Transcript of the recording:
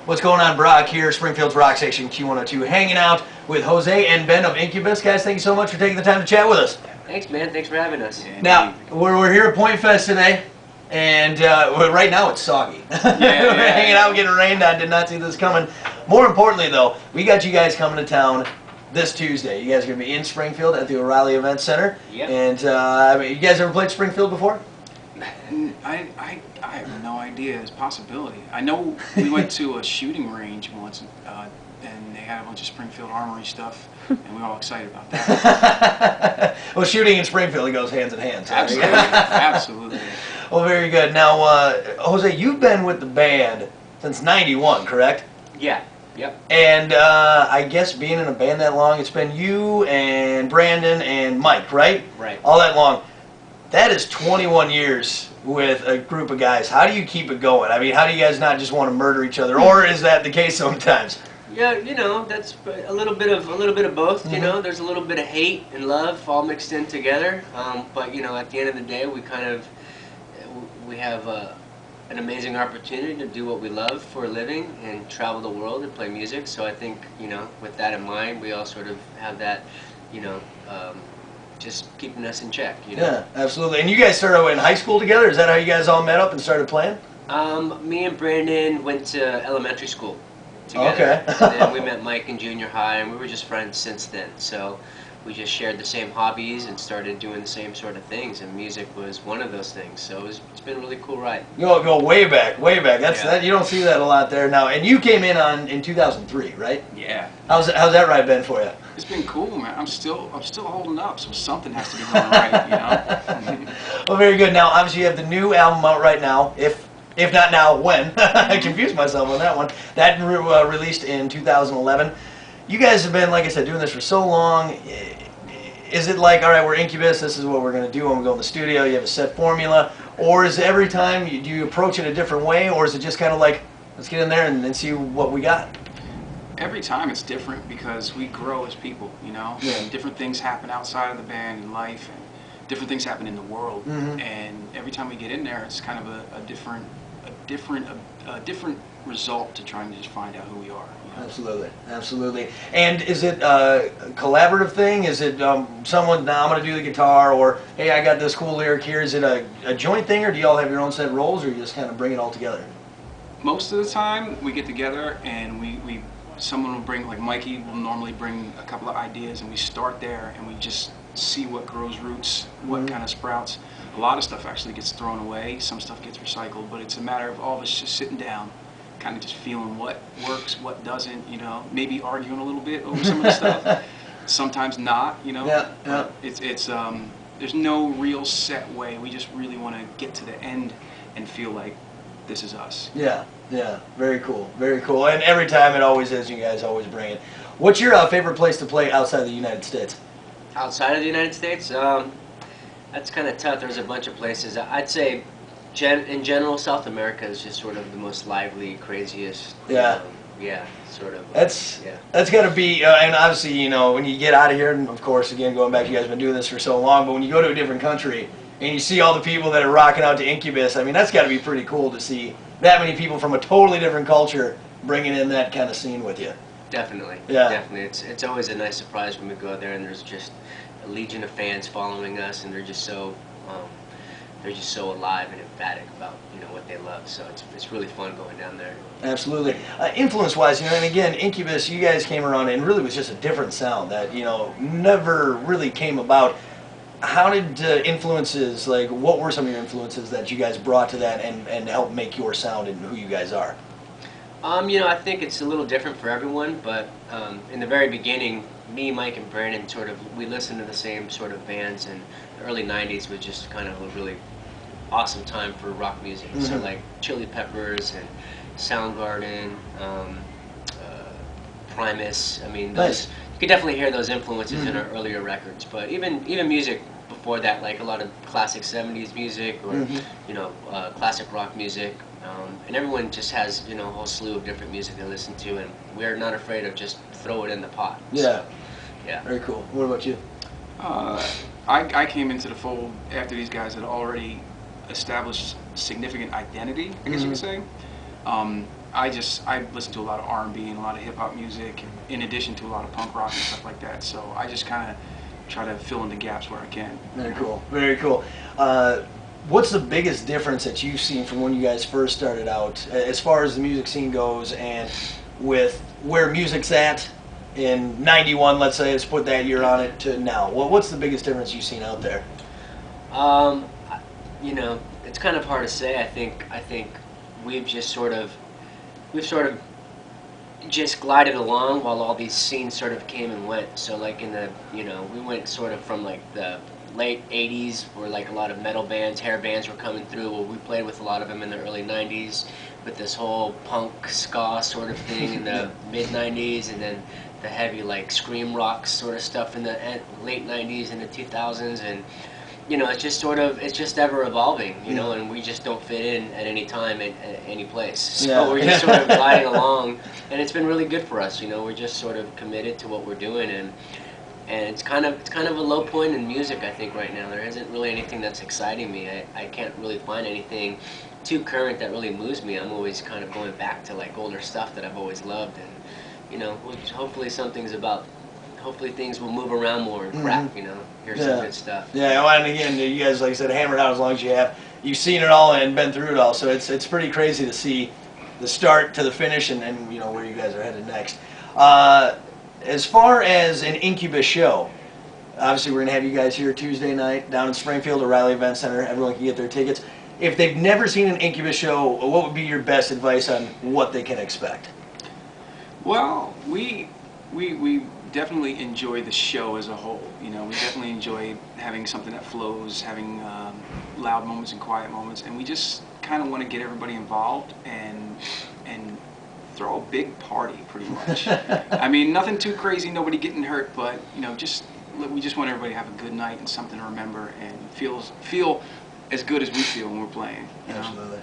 What's going on, Brock here, Springfield's Rock Station Q102, hanging out with Jose and Ben of Incubus. Guys, thank you so much for taking the time to chat with us. Thanks, man. Thanks for having us. Yeah, now, we're here at Pointfest today, and right now it's soggy. Yeah, we're hanging out, getting rained on. Did not see this coming. More importantly, though, we got you guys coming to town this Tuesday. You guys are going to be in Springfield at the O'Reilly Event Center. Yep. And I mean, you guys ever played Springfield before? I have no idea. It's a possibility. I know we went to a shooting range once, and they had a bunch of Springfield Armory stuff, and we were all excited about that. Well, shooting in Springfield, it goes hands in hand. So. Absolutely, absolutely. Well, very good. Now, Jose, you've been with the band since '91, correct? Yeah. Yep. And I guess being in a band that long, it's been you and Brandon and Mike, right? Right. All that long. That is 21 years with a group of guys. How do you keep it going? I mean, how do you guys not just want to murder each other, or is that the case sometimes? Yeah, you know, that's a little bit of both. Mm-hmm. You know, there's a little bit of hate and love all mixed in together. But you know, at the end of the day, we have an amazing opportunity to do what we love for a living and travel the world and play music. So I think, you know, with that in mind, we all sort of have that, you know, just keeping us in check, you know. Yeah, absolutely. And you guys started in high school together? Is that how you guys all met up and started playing? Me and Brandon went to elementary school together. Okay. And then we met Mike in junior high, and we were just friends since then. So we just shared the same hobbies and started doing the same sort of things, and music was one of those things. So it's been a really cool ride. You go way back, way back. Yeah. That you don't see that a lot there now. And you came in in 2003, right? Yeah. How's that ride been for you? It's been cool, man. I'm still holding up, so something has to be going right, you know. Well, very good. Now, obviously, you have the new album out right now. If not now, when? I confused myself on that one. That released in 2011. You guys have been, like I said, doing this for so long. Is it like, all right, we're Incubus, this is what we're going to do when we go in the studio, you have a set formula, or is it every time, do you approach it a different way, or is it just kind of like, let's get in there and see what we got? Every time it's different because we grow as people, you know. Yeah. And different things happen outside of the band in life, and different things happen in the world. Mm-hmm. And every time we get in there, it's kind of a different result to trying to just find out who we are. You know? Absolutely, absolutely. And is it a collaborative thing? Is it someone, now I'm going to do the guitar, or hey, I got this cool lyric here? Is it a joint thing, or do you all have your own set roles, or you just kind of bring it all together? Most of the time, we get together and someone will bring, like Mikey will normally bring a couple of ideas, and we start there and we just see what grows roots, what kind of sprouts. A lot of stuff actually gets thrown away, some stuff gets recycled, but it's a matter of all of us just sitting down, kind of just feeling what works, what doesn't, you know, maybe arguing a little bit over some of the stuff, sometimes not, you know. Yeah, yeah. It's there's no real set way. We just really want to get to the end and feel like this is us. Yeah, yeah, very cool, very cool. And every time it always is, you guys always bring it. What's your favorite place to play outside the United States? Outside of the United States, that's kind of tough. There's a bunch of places. I'd say, in general, South America is just sort of the most lively, craziest. Yeah. Yeah, sort of. That's got to be, and obviously, you know, when you get out of here, and of course, again, going back, you guys have been doing this for so long, but when you go to a different country and you see all the people that are rocking out to Incubus, I mean, that's got to be pretty cool to see that many people from a totally different culture bringing in that kind of scene with you. Definitely. Yeah. Definitely. It's always a nice surprise when we go there and there's just a legion of fans following us, and they're just so alive and emphatic about, you know, what they love. So it's really fun going down there. Absolutely. Influence-wise, you know, and again, Incubus, you guys came around and really was just a different sound that, you know, never really came about. How did influences, like, what were some of your influences that you guys brought to that and helped make your sound and who you guys are? You know, I think it's a little different for everyone, but in the very beginning, me, Mike, and Brandon we listened to the same sort of bands, and the early 90s was just kind of a really awesome time for rock music. Mm-hmm. So like Chili Peppers and Soundgarden, Primus, I mean, nice. You could definitely hear those influences in our earlier records, but even music before that, like a lot of classic 70s music or, you know, classic rock music. And everyone just has, you know, a whole slew of different music they listen to, and we're not afraid of just throw it in the pot. Yeah. So, yeah. Very cool. What about you? I came into the fold after these guys had already established significant identity, I guess you could say. I listen to a lot of R&B and a lot of hip hop music, in addition to a lot of punk rock and stuff like that. So I just kind of try to fill in the gaps where I can. Very cool. Very cool. What's the biggest difference that you've seen from when you guys first started out, as far as the music scene goes, and with where music's at in '91, let's say, let's put that year on it, to now? What's the biggest difference you've seen out there? You know, it's kind of hard to say. I think we've sort of just glided along while all these scenes sort of came and went. So like in the, you know, we went sort of from like the late 80s where like a lot of metal bands, hair bands were coming through. Well, we played with a lot of them in the early 90s with this whole punk ska sort of thing in the mid 90s, and then the heavy like scream rock sort of stuff in the late 90s and the 2000s. And you know, it's just ever evolving, you know, and we just don't fit in at any time at any place. So we're just sort of gliding along, and it's been really good for us, you know. We're just sort of committed to what we're doing, and it's kind of a low point in music, I think, right now. There isn't really anything that's exciting me. I can't really find anything too current that really moves me. I'm always kind of going back to like older stuff that I've always loved, and you know, hopefully hopefully things will move around more and crap, you know. Here's some good stuff. Yeah, well, and again, you guys, like I said, hammered out as long as you have. You've seen it all and been through it all, so it's pretty crazy to see the start to the finish, and you know where you guys are headed next. As far as an Incubus show, obviously we're gonna have you guys here Tuesday night down in Springfield, O'Reilly Event Center. Everyone can get their tickets. If they've never seen an Incubus show, what would be your best advice on what they can expect? Well, we definitely enjoy the show as a whole. You know, we definitely enjoy having something that flows, having loud moments and quiet moments, and we just kind of want to get everybody involved and throw a big party, pretty much. I mean, nothing too crazy, nobody getting hurt, but you know, we just want everybody to have a good night and something to remember and feel as good as we feel when we're playing. You know? Absolutely.